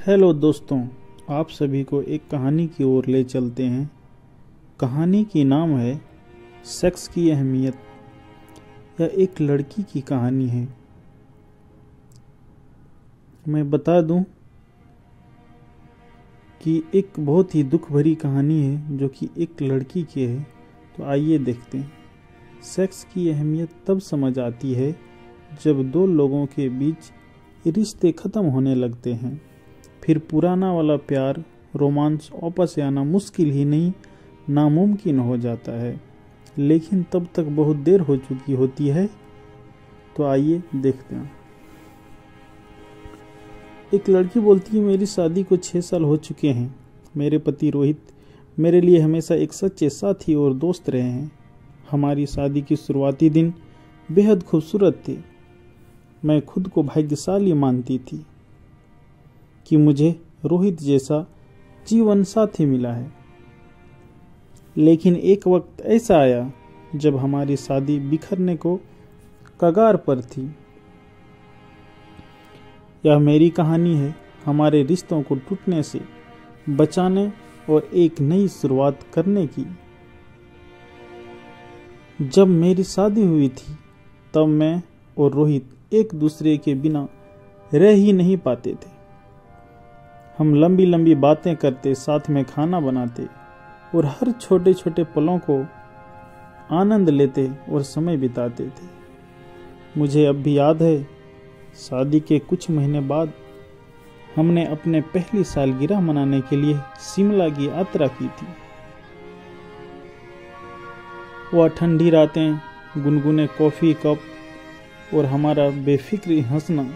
Hello दोस्तों, आप सभी को एक कहानी की ओर ले चलते हैं। कहानी की नाम है सेक्स की अहमियत। यह एक लड़की की कहानी है। मैं बता दूं कि एक बहुत ही दुख भरी कहानी है जो कि एक लड़की की है। तो आइए देखते हैं। सेक्स की अहमियत तब समझ आती है जब दो लोगों के बीच रिश्ते ख़त्म होने लगते हैं। फिर पुराना वाला प्यार, रोमांस वापस आना मुश्किल ही नहीं नामुमकिन हो जाता है। लेकिन तब तक बहुत देर हो चुकी होती है। तो आइए देखते हैं। एक लड़की बोलती है, मेरी शादी को 6 साल हो चुके हैं। मेरे पति रोहित मेरे लिए हमेशा एक सच्चे साथी और दोस्त रहे हैं। हमारी शादी की शुरुआती दिन बेहद खूबसूरत थे। मैं खुद को भाग्यशाली मानती थी कि मुझे रोहित जैसा जीवन साथी मिला है। लेकिन एक वक्त ऐसा आया जब हमारी शादी बिखरने को कगार पर थी। यह मेरी कहानी है हमारे रिश्तों को टूटने से बचाने और एक नई शुरुआत करने की। जब मेरी शादी हुई थी तब मैं और रोहित एक दूसरे के बिना रह ही नहीं पाते थे। हम लंबी लंबी बातें करते, साथ में खाना बनाते और हर छोटे छोटे पलों को आनंद लेते और समय बिताते थे। मुझे अब भी याद है, शादी के कुछ महीने बाद हमने अपने पहली सालगिरह मनाने के लिए शिमला की यात्रा की थी। वह ठंडी रातें, गुनगुने कॉफी कप और हमारा बेफिक्र हंसना,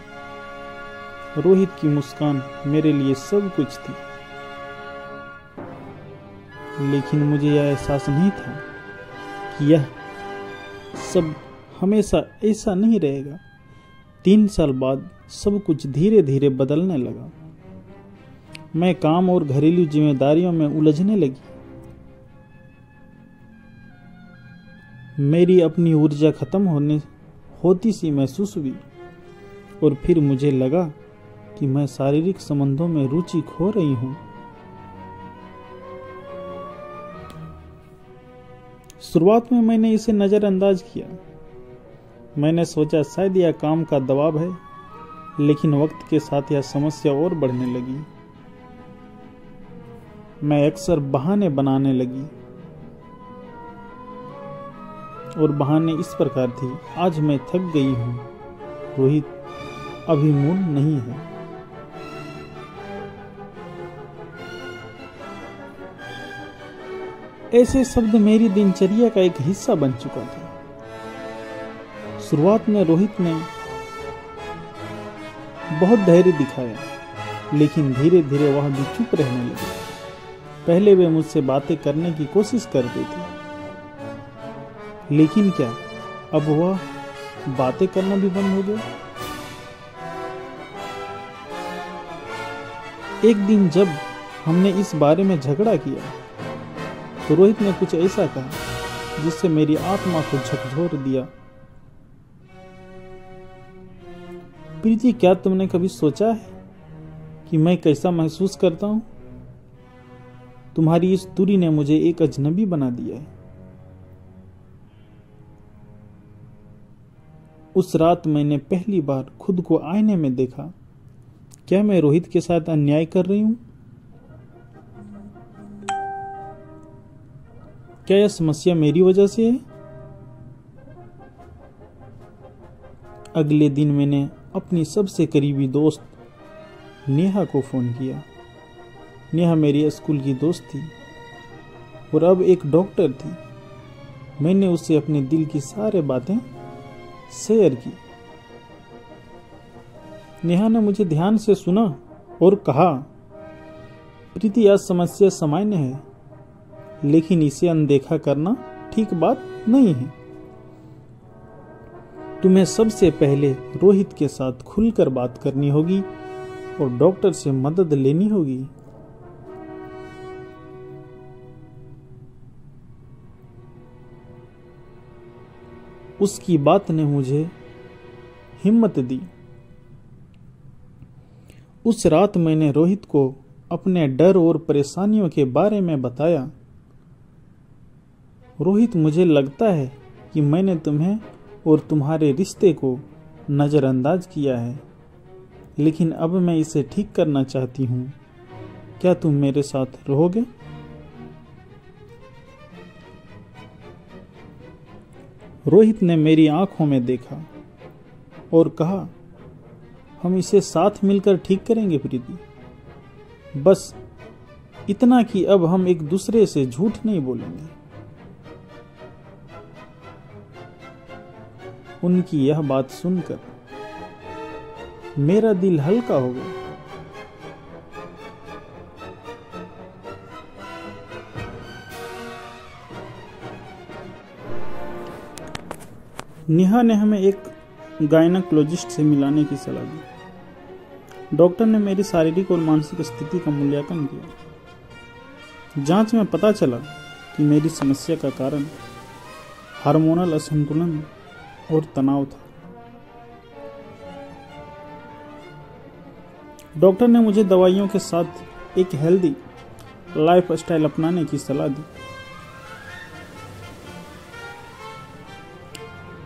रोहित की मुस्कान मेरे लिए सब कुछ थी। लेकिन मुझे यह एहसास नहीं था कि यह सब हमेशा ऐसा नहीं रहेगा। 3 साल बाद सब कुछ धीरे धीरे बदलने लगा। मैं काम और घरेलू जिम्मेदारियों में उलझने लगी। मेरी अपनी ऊर्जा खत्म होती सी महसूस हुई और फिर मुझे लगा कि मैं शारीरिक संबंधों में रुचि खो रही हूं। शुरुआत में मैंने इसे नजरअंदाज किया। मैंने सोचा शायद यह काम का दबाव है, लेकिन वक्त के साथ यह समस्या और बढ़ने लगी। मैं अक्सर बहाने बनाने लगी और बहाने इस प्रकार थे, आज मैं थक गई हूं, रोहित अभी मूड नहीं है। ऐसे शब्द मेरी दिनचर्या का एक हिस्सा बन चुका था। शुरुआत में रोहित ने बहुत धैर्य दिखाया, लेकिन धीरे धीरे वह भी चुप रहने लगे। पहले वे मुझसे बातें करने की कोशिश करते थे, लेकिन क्या अब वह बातें करना भी बंद हो गया। एक दिन जब हमने इस बारे में झगड़ा किया तो रोहित ने कुछ ऐसा कहा जिससे मेरी आत्मा को झकझोर दिया। प्रीति, क्या तुमने कभी सोचा है कि मैं कैसा महसूस करता हूं? तुम्हारी इस दूरी ने मुझे एक अजनबी बना दिया है। उस रात मैंने पहली बार खुद को आईने में देखा। क्या मैं रोहित के साथ अन्याय कर रही हूं? क्या यह समस्या मेरी वजह से है? अगले दिन मैंने अपनी सबसे करीबी दोस्त नेहा को फोन किया। नेहा मेरी स्कूल की दोस्त थी और अब एक डॉक्टर थी। मैंने उससे अपने दिल की सारी बातें शेयर की। नेहा ने मुझे ध्यान से सुना और कहा, प्रीति, यह समस्या सामान्य है, लेकिन इसे अनदेखा करना ठीक बात नहीं है। तुम्हें सबसे पहले रोहित के साथ खुलकर बात करनी होगी और डॉक्टर से मदद लेनी होगी। उसकी बात ने मुझे हिम्मत दी उस रात मैंने रोहित को अपने डर और परेशानियों के बारे में बताया। रोहित, मुझे लगता है कि मैंने तुम्हें और तुम्हारे रिश्ते को नज़रअंदाज किया है, लेकिन अब मैं इसे ठीक करना चाहती हूँ। क्या तुम मेरे साथ रहोगे? रोहित ने मेरी आंखों में देखा और कहा, हम इसे साथ मिलकर ठीक करेंगे प्रीति। बस इतना कि अब हम एक दूसरे से झूठ नहीं बोलेंगे। उनकी यह बात सुनकर मेरा दिल हल्का हो गया। नेहा ने हमें एक गायनेकोलॉजिस्ट से मिलाने की सलाह दी। डॉक्टर ने मेरी शारीरिक और मानसिक स्थिति का मूल्यांकन किया। जांच में पता चला कि मेरी समस्या का कारण हार्मोनल असंतुलन और तनाव था। डॉक्टर ने मुझे दवाइयों के साथ एक हेल्दी लाइफ स्टाइल अपनाने की सलाह दी।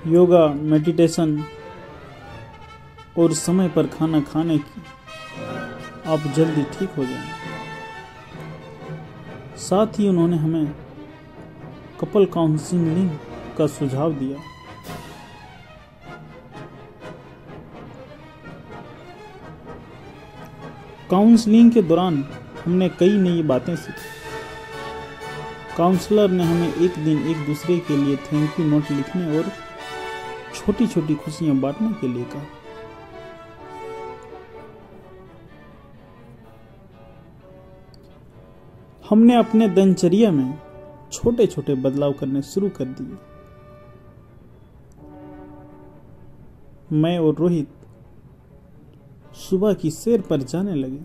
योगा, मेडिटेशन और समय पर खाना खाने की आप जल्दी ठीक हो जाएंगे। साथ ही उन्होंने हमें कपल काउंसलिंग का सुझाव दिया। काउंसलिंग के दौरान हमने कई नई बातें सीखी। काउंसलर ने हमें एक दिन एक दूसरे के लिए थैंक यू नोट लिखने और छोटी छोटी खुशियां बांटने के लिए कहा। हमने अपने दिनचर्या में छोटे छोटे बदलाव करने शुरू कर दिए। मैं और रोहित सुबह की सैर पर जाने लगे।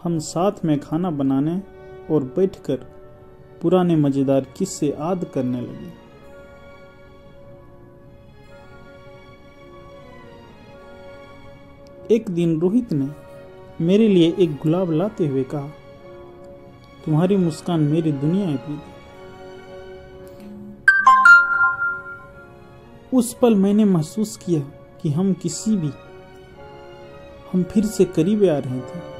हम साथ में खाना बनाने और बैठकर पुराने मजेदार किस्से याद करने लगे। एक दिन रोहित ने मेरे लिए एक गुलाब लाते हुए कहा, तुम्हारी मुस्कान मेरी दुनिया है प्रीति। उस पल मैंने महसूस किया कि हम फिर से करीब आ रहे थे।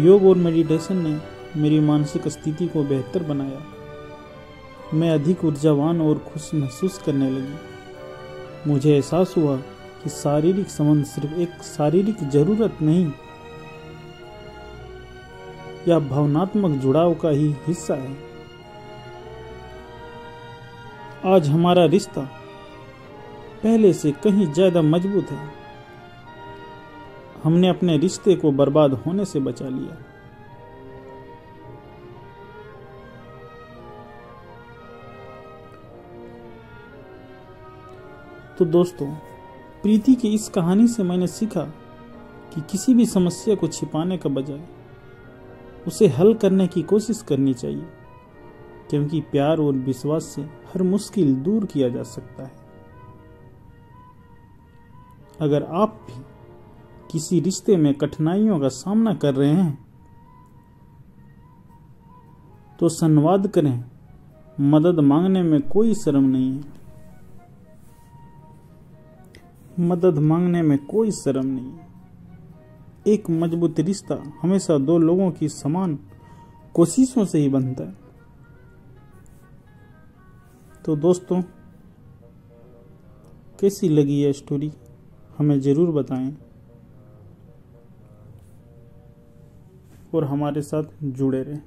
योग और मेडिटेशन ने मेरी मानसिक स्थिति को बेहतर बनाया। मैं अधिक ऊर्जावान और खुश महसूस करने लगी। मुझे एहसास हुआ कि शारीरिक संबंध सिर्फ एक शारीरिक जरूरत नहीं या भावनात्मक जुड़ाव का ही हिस्सा है। आज हमारा रिश्ता पहले से कहीं ज्यादा मजबूत है। हमने अपने रिश्ते को बर्बाद होने से बचा लिया। तो दोस्तों, प्रीति की इस कहानी से मैंने सीखा कि किसी भी समस्या को छिपाने का बजाय उसे हल करने की कोशिश करनी चाहिए, क्योंकि प्यार और विश्वास से हर मुश्किल दूर किया जा सकता है। अगर आप भी किसी रिश्ते में कठिनाइयों का सामना कर रहे हैं तो संवाद करें। मदद मांगने में कोई शर्म नहीं है। मदद मांगने में कोई शर्म नहीं है। एक मजबूत रिश्ता हमेशा दो लोगों की समान कोशिशों से ही बनता है। तो दोस्तों, कैसी लगी यह स्टोरी हमें जरूर बताएं और हमारे साथ जुड़े रहें।